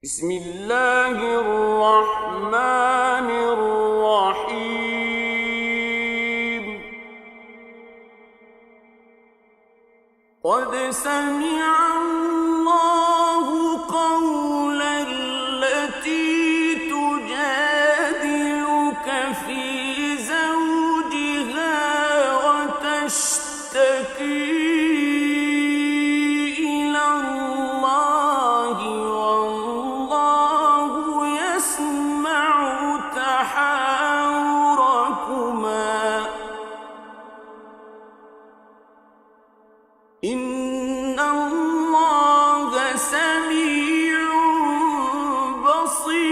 بسم الله الرحمن الرحيم قد سمع الله قول التي تجادلك في زوجها وتشتكي إلى الله والله يسمع تحاوركما إن الله سميع بصير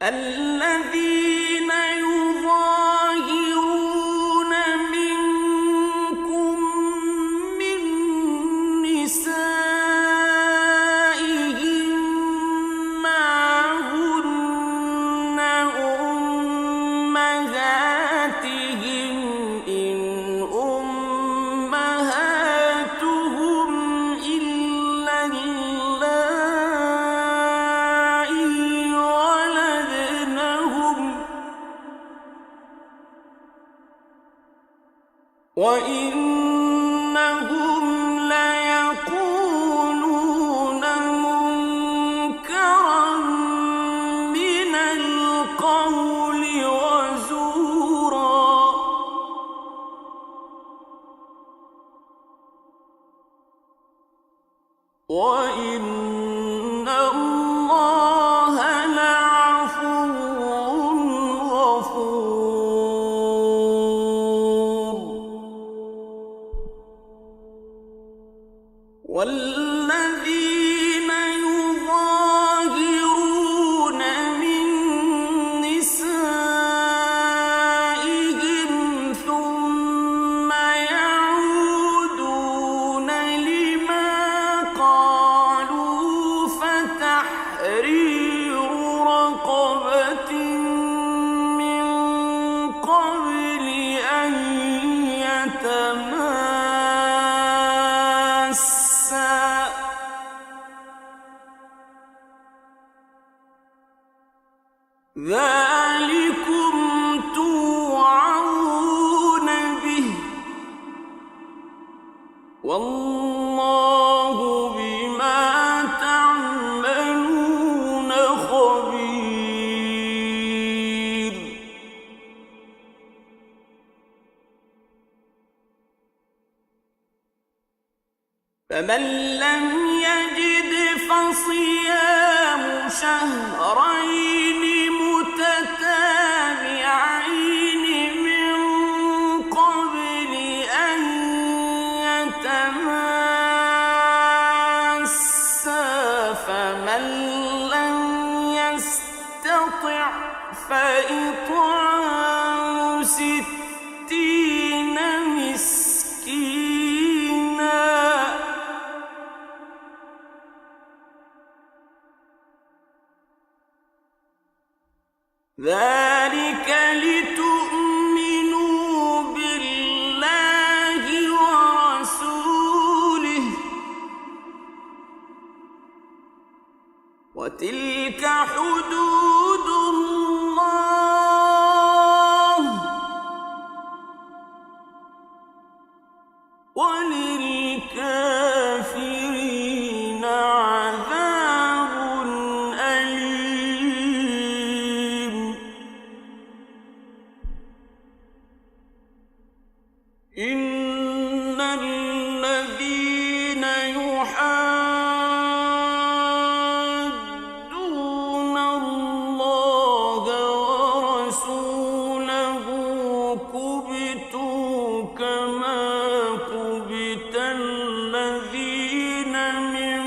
الذين يظاهرون منكم من نسائهم ما هن أمهاتهم إن أمهاتهم إلا اللائي ولدنهم وإنهم ليقولون منكرا من القول وزورا وإن الله لعفو غفور والذين يظاهرون من نسائهم ثم يعودون لما قالوا فتحرير رقبة من قبل أن يتماسا ذلكم توعظون به والله بما تعملون خبير فمن لم يجد فصيام شهرين متتابعين من قبل أن يتماسا فمن لم يستطع فإطعام 60 مسكينا ذلك لتؤمنوا بالله ورسوله وتلك حدود الله وللكافرين عذاب أليم إن الذين يحادون الله ورسوله كبتوا كما كبت الذين من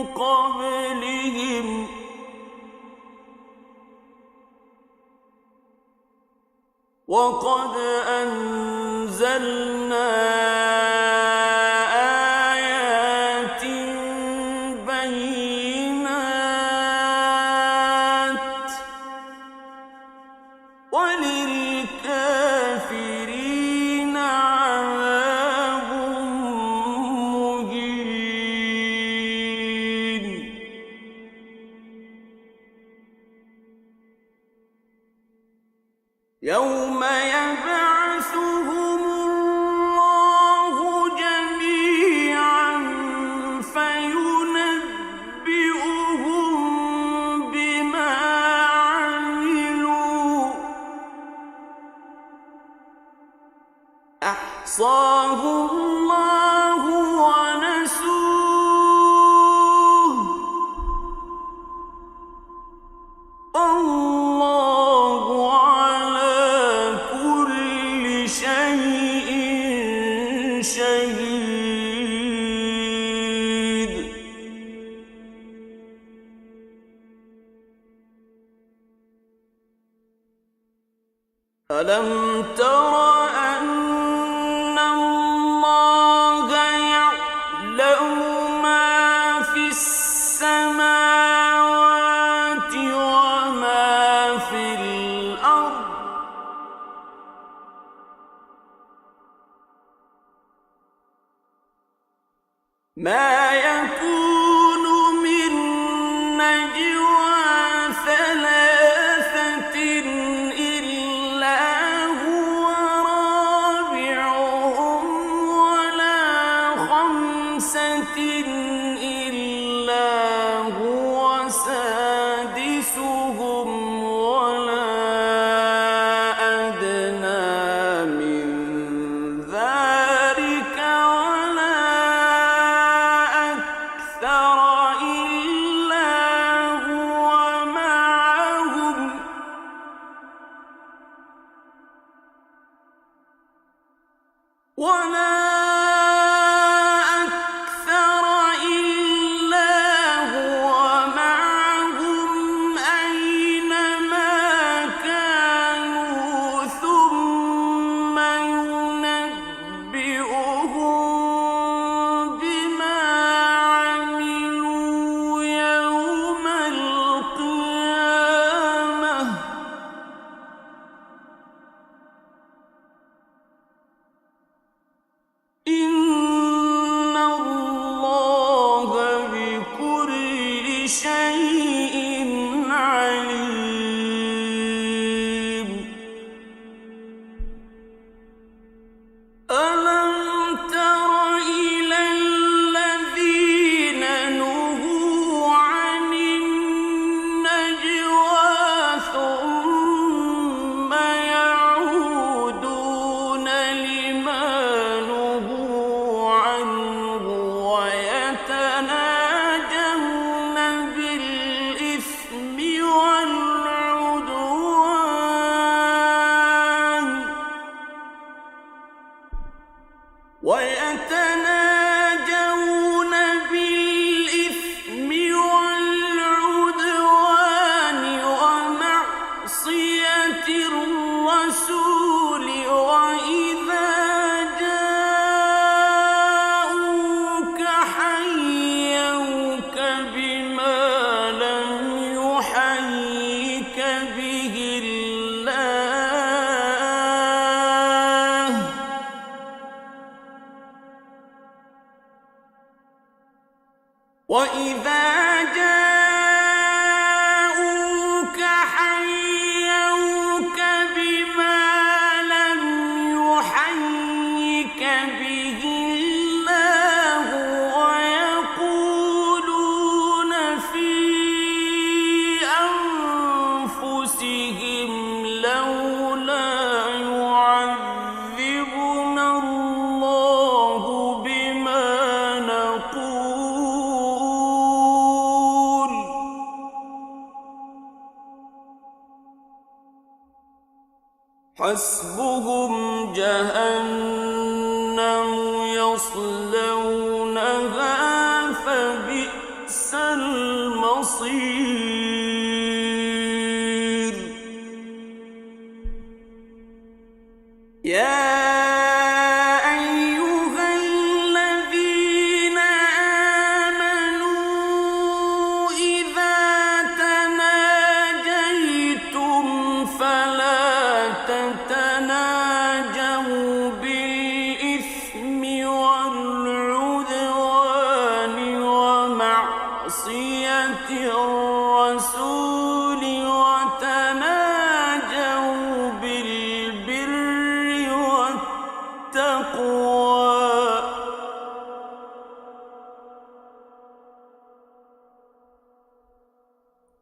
قبلهم وقد أنزلنا آيات بينات وللكافرين عذاب أحصاه الله ونسوه والله على كل شيء شهيد. ألم تر أن الله يعلم ما في السماوات وما في الأرض ما يكون من نجوى ثلاثة إلا هو رابعهم ولا خمسة إلا هو سادسهم ولا أدنى من ذلك ولا أكثر إلا هو معهم أينما كانوا ثم ينبئهم بما عملوا يوم القيامة إن الله بكل شيء عليم. ألم تر إلى الذين نهوا عن النجوى ثم يعودون لما نهوا عنه ويتناجون بالإثم والعدوان ومعصية الرسول وإذا جاءوك حيوك بما لم يحيك به الله وإذا جاءوك حيوك بما لم يحيك به الله ويقولون في أنفسهم لولا يعذبنا الله بما نقول حسبهم جهنم يصلونها فبئس المصير. يا أيها الذين آمنوا إذا تناجيتم فلا تتناجوا بالإثم والعدوان ومعصية الرسول وتناجوا بالبر والتقوى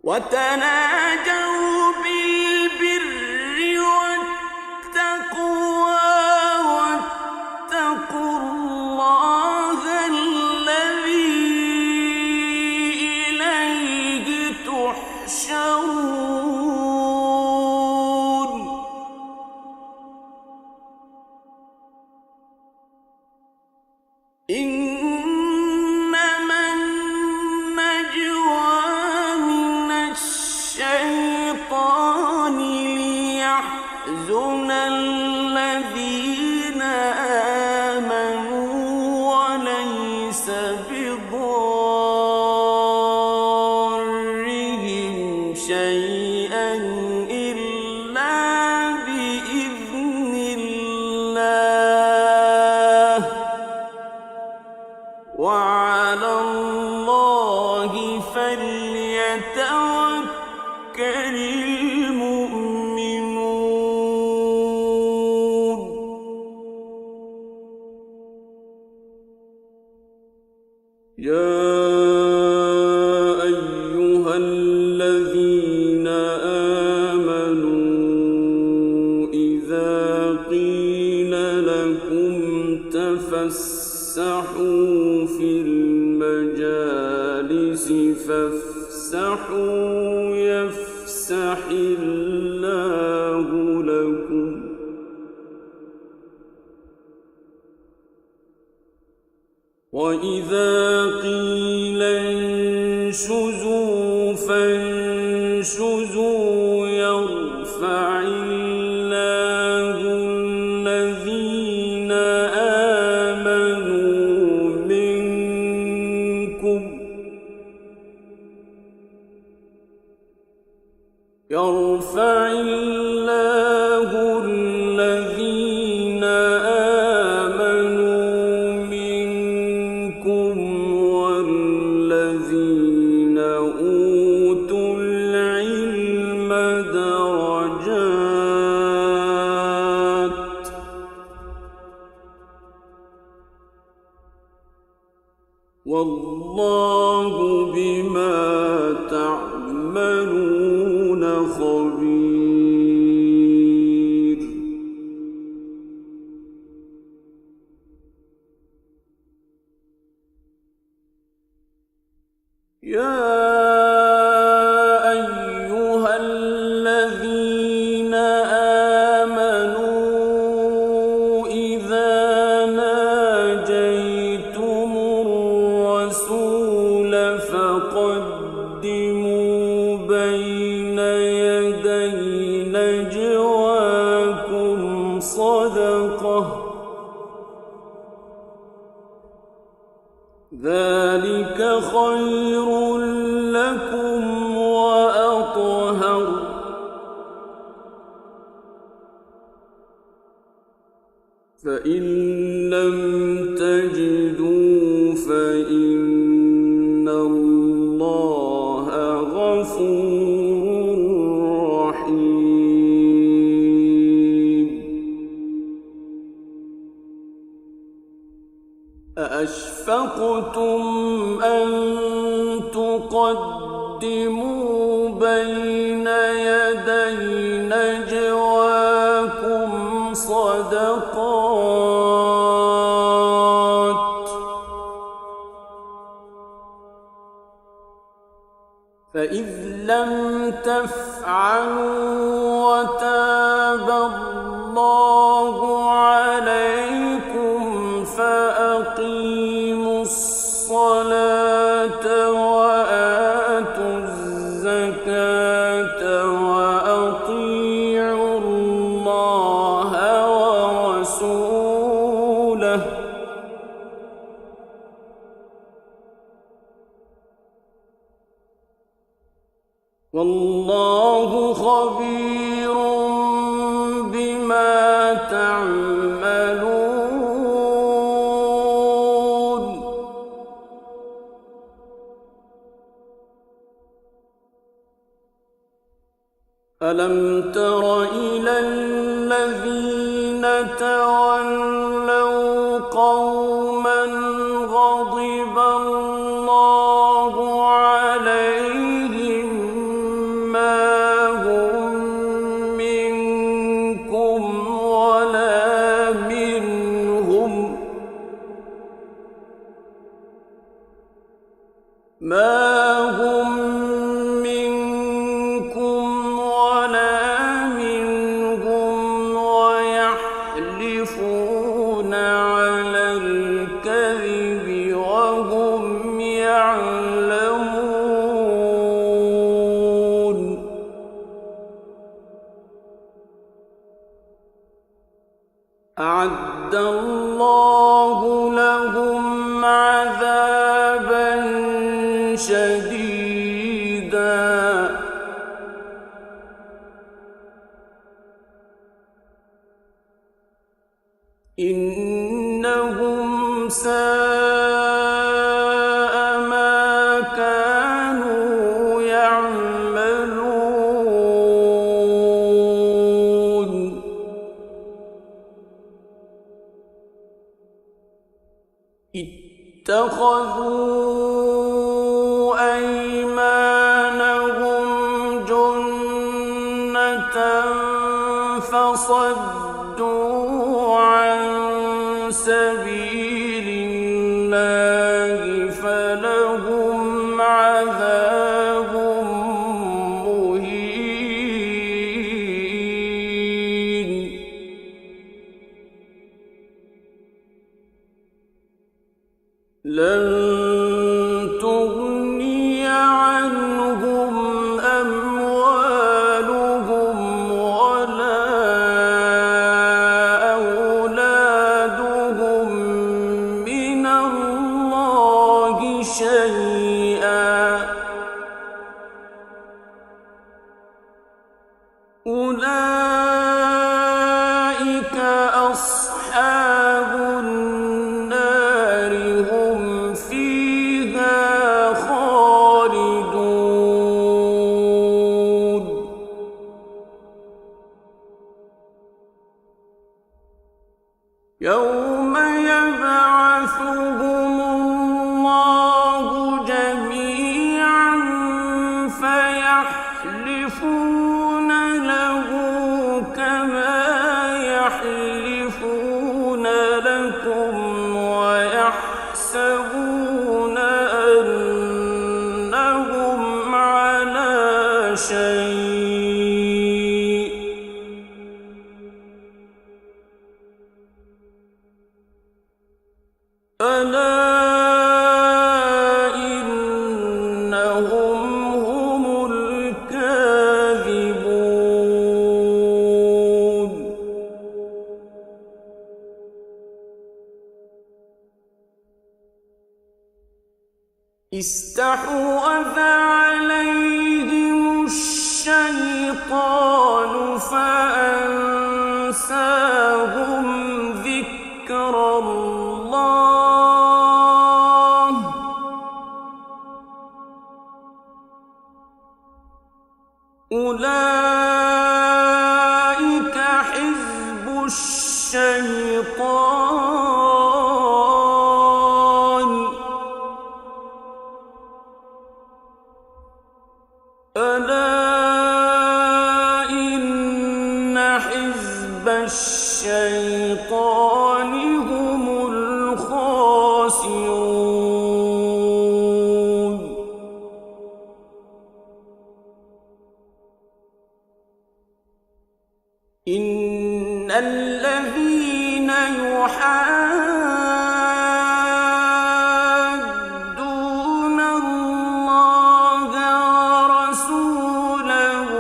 وتناجوا بالبر والتقوى إنما النجوى من الشيطان ليحزن الذين آمنوا وليس بضارهم شيئا إلا بإذن الله وعلى الله فليتوكل المؤمنون. يا أيها الذين آمنوا إذا قيل لكم تفسحوا في المجالس فافسحوا يفسح الله لكم وإذا قيل انشزوا فانشزوا يرفع الله الذين آمنوا منكم والذين أوتوا العلم درجات والله بما تعملون خبير. يا أيها الذين آمنوا إذا ناجيتم الرسول فقدموا بين يدي نجواكم صدقة ذلك خير لكم وأطهر فإن لم تجدوا فإن الله غفور رحيم. أأشفقتم أن تقدموا بين يدي نجواكم صدقات فإذ لم تفعلوا وتاب الله عليكم فأقيموا الصلاة وآتوا الزكاة وأطيعوا الله ورسوله والله خبير بما تعملون. ألم تر إلى الذين تولوا قوما غضب الله عليهم ما هم منكم ولا منهم ويحلفون يحلفون على الكذب وهم يعلمون أعد الله لهم عذابا شديدا إنهم ساء ما كانوا يعملون اتخذوا أيمانهم جنة فصدوا عن سبيل الله فلهم عذاب مهين لن تغني عنهم أموالهم ولا أولادهم من الله شيئا أولئك أصحاب النار هم فيها خالدون يوم يبعثهم الله جميعا فيحلفون له كما يحلفون لكم ويحسبون أنهم على شيء ألا إنهم هم الكاذبون استحوذ عليهم الشيطان فأنساهم ذكر الله أولئك حزب الشيطان ألا إن حزب الشيطان هم الخاسرون إن الذين يحادون الله ورسوله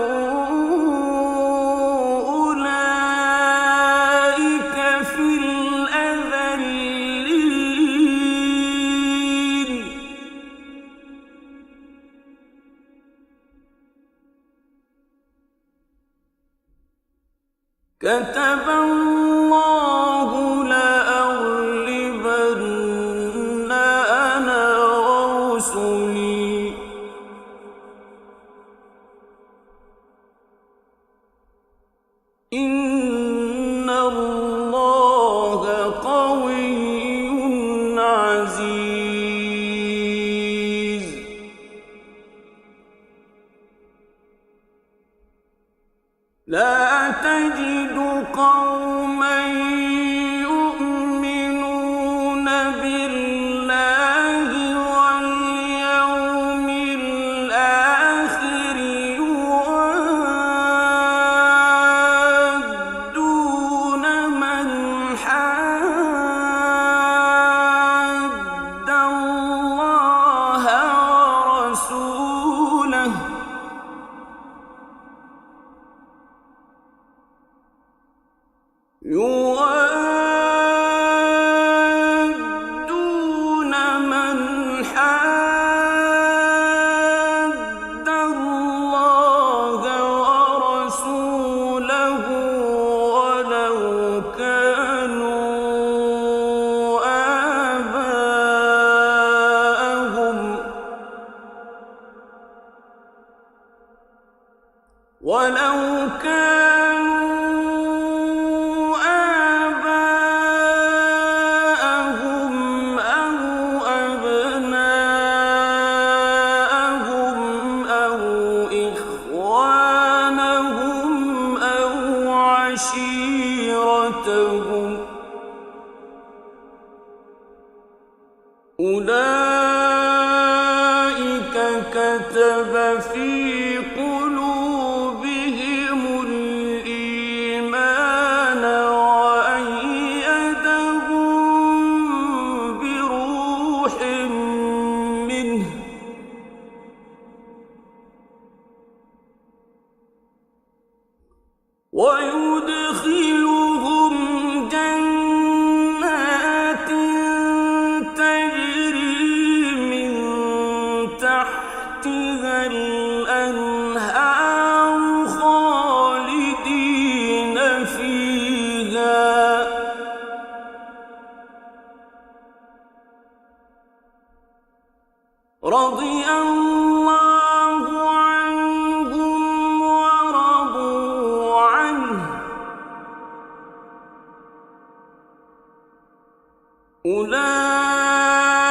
أولئك في الأذلين كتب الله لأغلبن أولئك كتب في قلوبهم الإيمان وأيدهم بروح منه ويدخلهم جنات تجري من تحتها الأنهار خالدين فيها رضي الله عنهم ورضوا عنه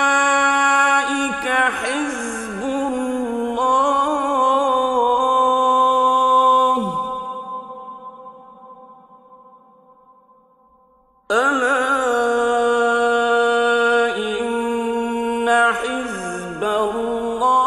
أولئك حزب الله ألا إن حزب الله